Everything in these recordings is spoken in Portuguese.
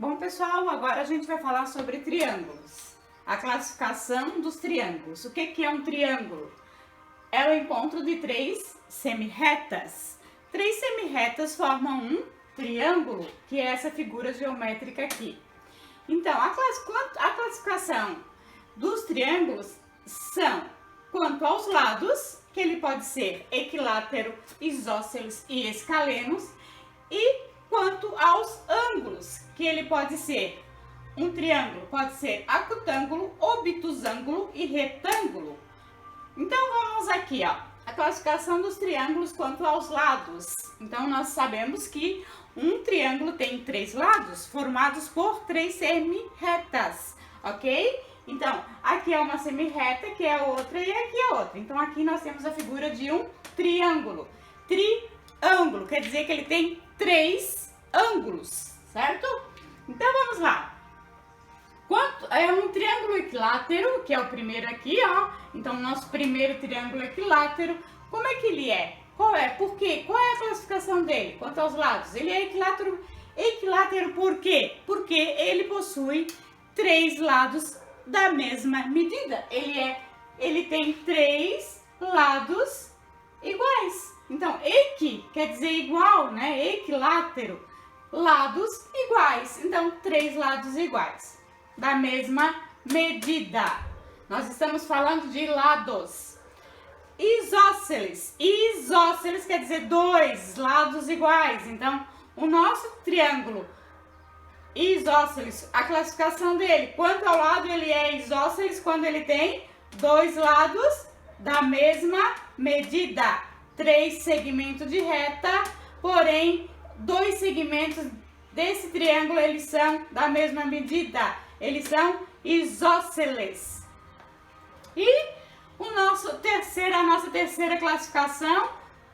Bom, pessoal, agora a gente vai falar sobre triângulos. A classificação dos triângulos. O que é um triângulo? É o encontro de três semirretas. Três semirretas formam um triângulo, que é essa figura geométrica aqui. Então, a classificação dos triângulos são quanto aos lados, que ele pode ser equilátero, isósceles e escalenos, e quanto aos ângulos, que ele pode ser um triângulo, pode ser acutângulo, obtusângulo e retângulo. Então vamos aqui, ó, a classificação dos triângulos quanto aos lados. Então nós sabemos que um triângulo tem três lados formados por três semirretas, ok? Então aqui é uma semirreta, que é outra e aqui é outra. Então aqui nós temos a figura de um triângulo. Triângulo quer dizer que ele tem três ângulos, certo? Então vamos lá. É um triângulo equilátero, que é o primeiro aqui, ó. Então, nosso primeiro triângulo equilátero, como é que ele é? Qual é? Por quê? Qual é a classificação dele quanto aos lados? Ele é equilátero por quê? Porque ele possui três lados da mesma medida. Ele tem três lados iguais. Então, equi quer dizer igual, né? Equilátero, lados iguais. Então, três lados iguais, da mesma medida. Nós estamos falando de lados. Isósceles. Isósceles quer dizer dois lados iguais. Então, o nosso triângulo isósceles, a classificação dele, quanto ao lado, ele é isósceles quando ele tem dois lados da mesma medida. Três segmentos de reta, porém, dois segmentos desse triângulo, eles são da mesma medida. Eles são isósceles. E a nossa terceira classificação,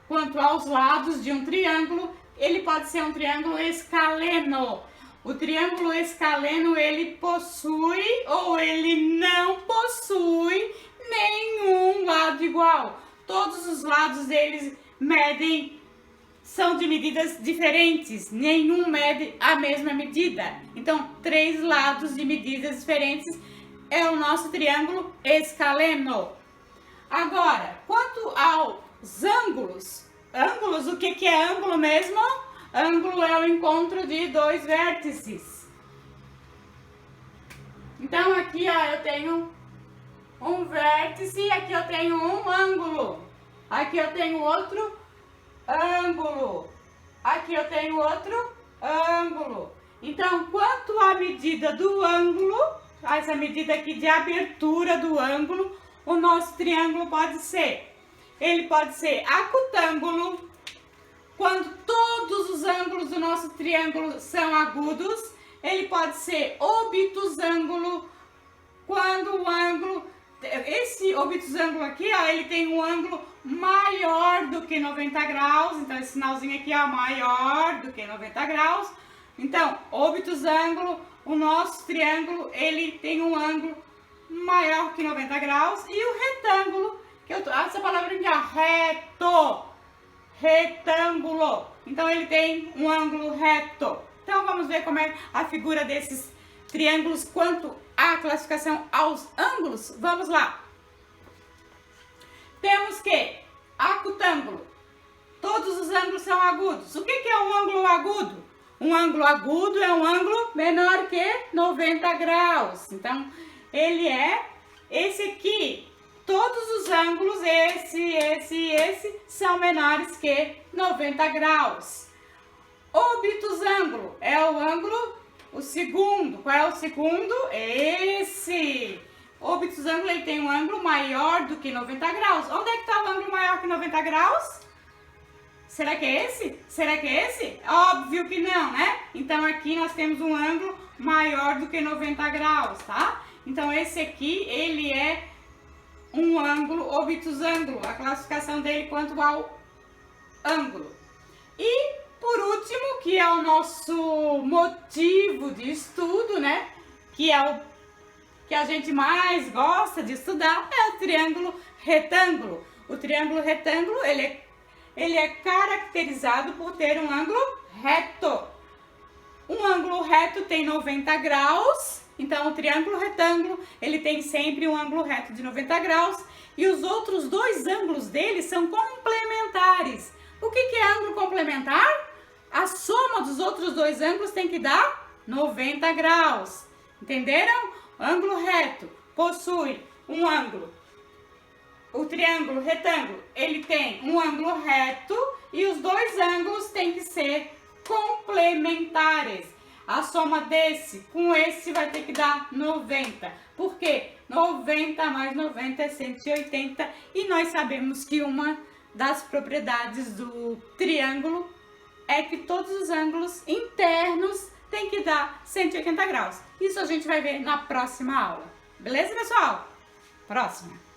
quanto aos lados de um triângulo, ele pode ser um triângulo escaleno. O triângulo escaleno, ele possui ou ele não possui nenhum lado igual. Todos os lados deles são de medidas diferentes, nenhum mede a mesma medida. Então, três lados de medidas diferentes é o nosso triângulo escaleno. Agora, quanto aos ângulos, o que é ângulo mesmo? Ângulo é o encontro de dois vértices. Então, aqui ó, eu tenho um vértice e aqui eu tenho um ângulo. Aqui eu tenho outro ângulo. Aqui eu tenho outro ângulo. Então, quanto à medida do ângulo, essa medida aqui de abertura do ângulo, o nosso triângulo pode ser. Ele pode ser acutângulo, quando todos os ângulos do nosso triângulo são agudos. Ele pode ser obtusângulo, quando o ângulo, esse obtusângulo aqui, ó, ele tem um ângulo maior do que 90 graus. Então, esse sinalzinho aqui é maior do que 90 graus. Então, obtusângulo, o nosso triângulo, ele tem um ângulo maior que 90 graus. E o retângulo, essa palavra aqui, ó, retângulo. Então, ele tem um ângulo reto. Então, vamos ver como é a figura desses triângulos quanto à classificação aos ângulos. Vamos lá. Temos que acutângulo, todos os ângulos são agudos. O que é um ângulo agudo? Um ângulo agudo é um ângulo menor que 90 graus. Então, ele é esse aqui. Todos os ângulos, esse, são menores que 90 graus. Obtusângulo é o ângulo, o segundo. Qual é o segundo? Esse. O obtusângulo, ele tem um ângulo maior do que 90 graus. Onde é que está o ângulo maior que 90 graus? Será que é esse? Será que é esse? Óbvio que não, né? Então, aqui nós temos um ângulo maior do que 90 graus, tá? Então, esse aqui, ele é um ângulo obtusângulo. A classificação dele quanto ao ângulo. E, por último, que é o nosso motivo de estudo, né? Que é o que a gente mais gosta de estudar, é o triângulo retângulo. O triângulo retângulo, ele é caracterizado por ter um ângulo reto. Um ângulo reto tem 90 graus, então o triângulo retângulo, ele tem sempre um ângulo reto de 90 graus e os outros dois ângulos dele são complementares. O que é ângulo complementar? A soma dos outros dois ângulos tem que dar 90 graus. Entenderam? Ângulo reto possui um ângulo. O triângulo retângulo, ele tem um ângulo reto e os dois ângulos têm que ser complementares. A soma desse com esse vai ter que dar 90. Por quê? 90 mais 90 é 180 e nós sabemos que uma das propriedades do triângulo é que todos os ângulos internos têm que dar 180 graus. Isso a gente vai ver na próxima aula. Beleza, pessoal? Próxima.